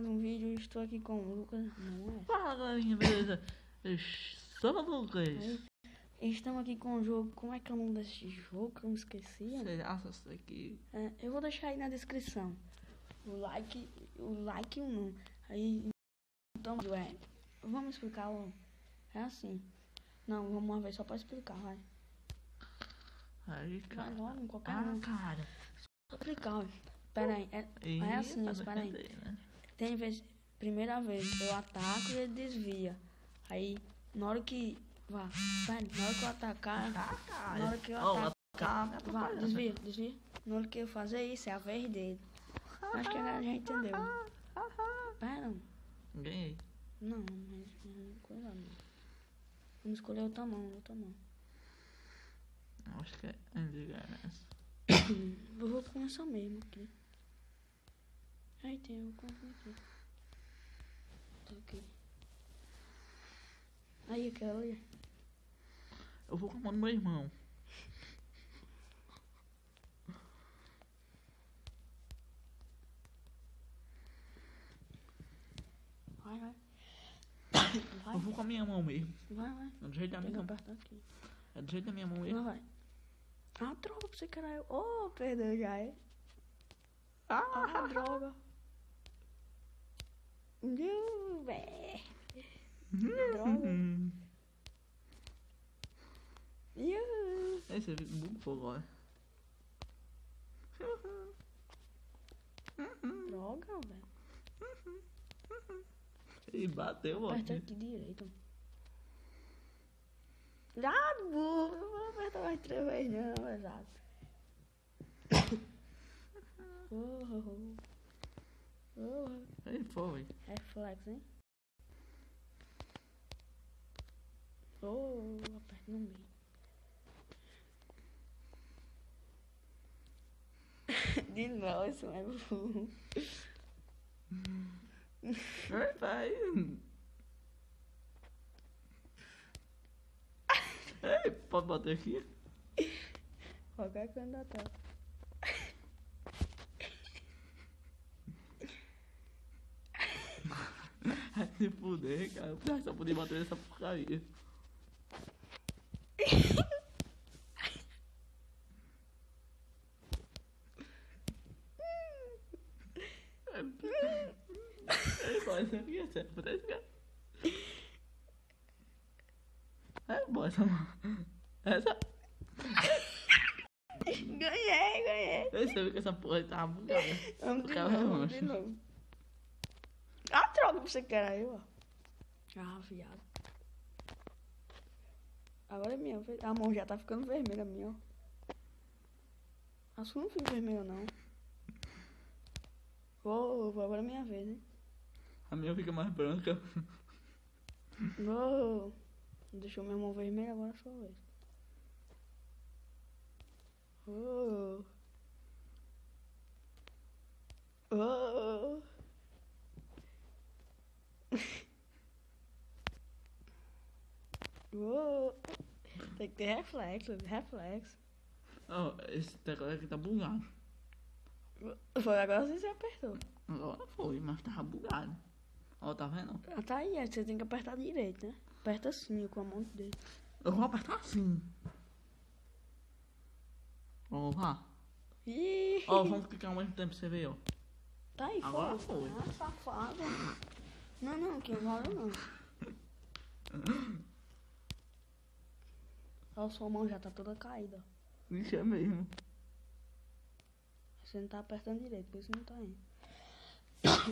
mais um vídeo. Estou aqui com o Lucas. Não é? Fala, galerinha, beleza? Eu sou o Lucas. Estamos aqui com o jogo. Como é que é o nome desse jogo que eu me esqueci? Essa aqui. Eu vou deixar aí na descrição. O like e o não. Aí, então, vamos explicar. É assim. Não, vamos uma vez só para explicar, vai. Aí, cara. Vai logo, qualquer cara. Só explicar, ó. Pera aí. É assim, espera aí. Né? Tem vez, primeira vez eu ataco e ele desvia. Aí, na hora que. Na hora que eu atacar. Na hora que eu atacar. Desvia. Na hora que eu fazer isso, é a vez dele. Acho que a gente entendeu. Pera. Ganhei. Não, mas coisa não. Vamos escolher outra mão. Acho que é nessa. Eu vou com essa mesmo aqui. Aí tem, eu vou com essa aqui. Tá aqui. Aí, aquela ali. Eu vou com a mão do meu irmão. Vai. Eu vou com a minha mão mesmo. Vai. É do jeito da minha mão. Aqui. É do jeito da minha mão mesmo. Vai. Droga, pra você caralho. Perdeu já, é? Droga. Droga. Aí você fica muito fogo agora. Droga, velho. E bateu, ó. Aperta aqui direito. Burro. Não vou apertar mais 3 vezes, não, exato. Aí foi. Reflex, hein? Aperta no meio. De novo, isso é burro. Vai. Ei, pode bater aqui? Qualquer canto da tela. Vai se fuder, cara. Eu só podia bater nessa porcaria. Ei, boy, essa aqui é sério. Vou esse cara. Boa essa mão. Essa. Ganhei. Eu sei que essa porra aí tava bugada. Vamos de novo. Droga pra você quer aí, ó. Viado. Agora é minha vez. A mão já tá ficando vermelha, minha, ó. A sua não fica vermelha, não. Agora é minha vez, hein. A minha fica mais branca. Deixou minha mão vermelha, agora é a sua vez. Tem que ter reflexo. Esse teclado aqui tá bugado. Foi agora você apertou. Agora foi, mas tava bugado. Tá vendo? Tá aí, você tem que apertar direito, né? Aperta assim, com a mão dele. Eu vou apertar assim. Vamos lá. Vamos clicar ao mesmo tempo pra você ver, ó. Tá aí, agora foi. Safado. Não, que agora não. Sua mão já tá toda caída. Isso é mesmo. Você não tá apertando direito, por isso não tá indo.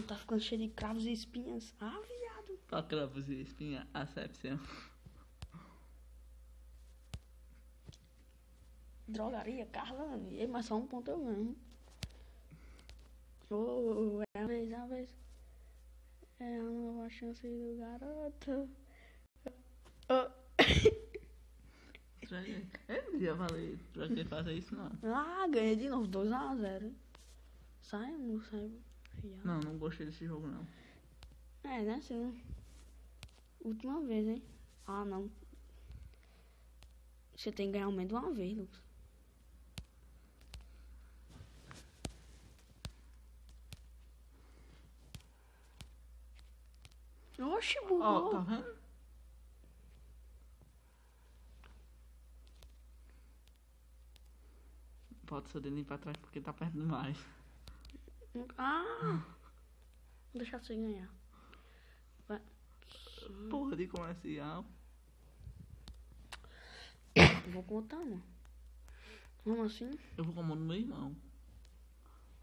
Tá ficando cheio de cravos e espinhas. Viado. Tá cravos e espinha, acepção. Drogaria, Carlane. Mas só um ponto eu ganho. É a vez. É a nova chance do garoto. Eu não ia valer pra que fazer isso, não. Ganhei de novo, 2-0. Sai. Não gostei desse jogo, não. Né, senhor? Última vez, hein? Não. Você tem que ganhar ao menos uma vez, Lucas. Oxi, Ó, bugou. tá vendo? Pode ser dele ir pra trás porque tá perto demais. Ah! Vou deixar você ganhar. Vai. Porra de comercial. Vou contar, mano. Vamos assim? Eu vou com a mão no meu irmão.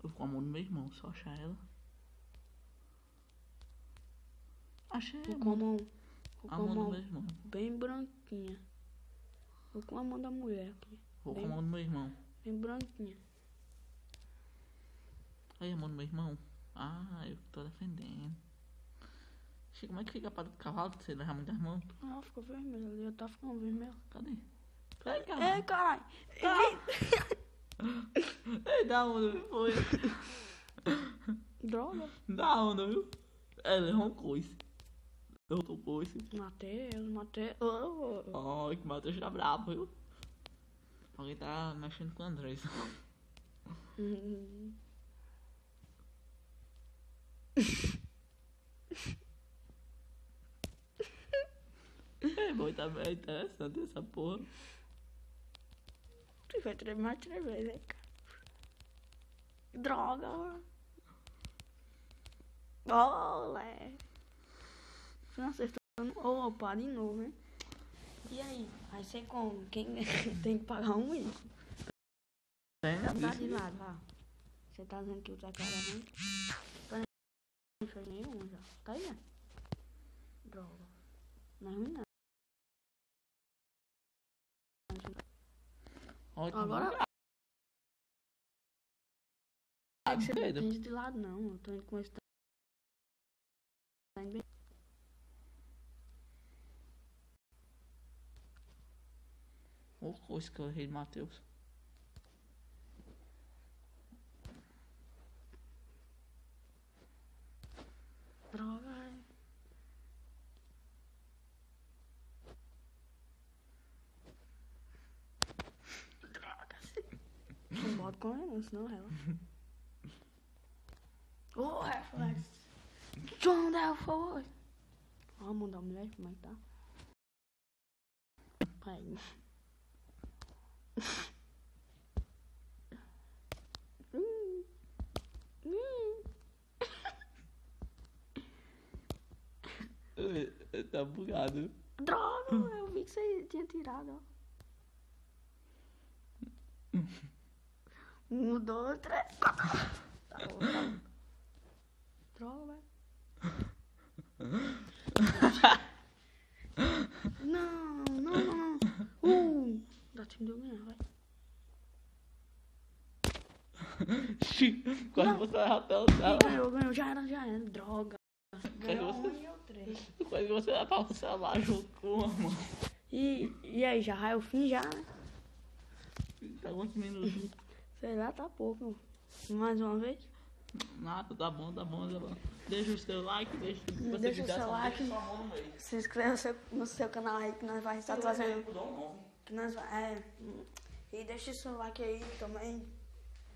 Eu vou com a mão no meu irmão, só achar ela. Achei. Vou com a mão. Vou A com a mão do mão meu irmão. bem branquinha. Vou com a mão da mulher aqui. Vou com Bem- a mão do meu irmão. Bem branquinha. Aí a mão do meu irmão. Ah, eu tô defendendo. Chico, como é que fica a pata do cavalo que você leva muitas mãos? Ah, ficou vermelho ali. Eu tava ficando vermelho. Cadê? Ai, Ei, caralho. Ei, dá onda, viu? Foi. Droga. Dá onda, viu? Ela errou um coice. Eu tô coice. Matei ele, matei. Oh. Ai, que Matheus tá brabo, viu? Alguém tá mexendo com o Andrés. É bom, tá bem interessante essa porra. Tu vai mais 3 vezes, hein, cara. Droga, mano. Olé. Não acertou. Opa, de novo, hein? E aí? Vai ser como? Quem tem que pagar um isso? Tem? Tá de lado, vá. Você tá dizendo que o cara não? Não fez nenhum já. Tá aí, né? Droga. Não é ruim, não. Ótimo. Agora. Ah, Você Pedro. não tem de lado, não. Eu tô indo com esse. Tá indo bem. O coice que eu errei de Matheus. Droga, velho. Droga. Não bota com ela, senão ela. Ô, reflexo. Onde ela foi? Ó, a mão da mulher, como é que tá? Aí. Tá bugado. Droga, eu vi que você tinha tirado, ó. 1, 2, 3, 4. Tá bom, tá bom. Droga, velho. Não. Dá tempo de eu ganhar, vai. Quase você vai até o céu. Ganhou, já era. Droga. Ganhou você? 1 e eu 3. Quase você vai pra o celular junto com a mão. E aí, já é o fim já, né? Tá quantos minutos? Sei lá, tá pouco. Mais uma vez. Nada, tá bom. Deixa o seu like, deixa o que você Deixa o quiser, seu só like. deixa sua mão no meio. Se inscreva no seu canal aí que nós vai estar trazendo. Mudou o nome. Que nós vai, e deixe seu like aí também.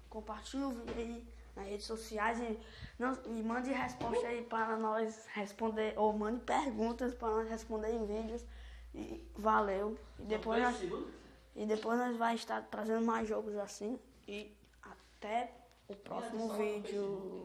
Compartilhe o vídeo aí nas redes sociais e mande resposta aí para nós responder. Ou mande perguntas para nós responder em vídeos. E valeu. E depois nós vai estar trazendo mais jogos assim. E até o próximo vídeo.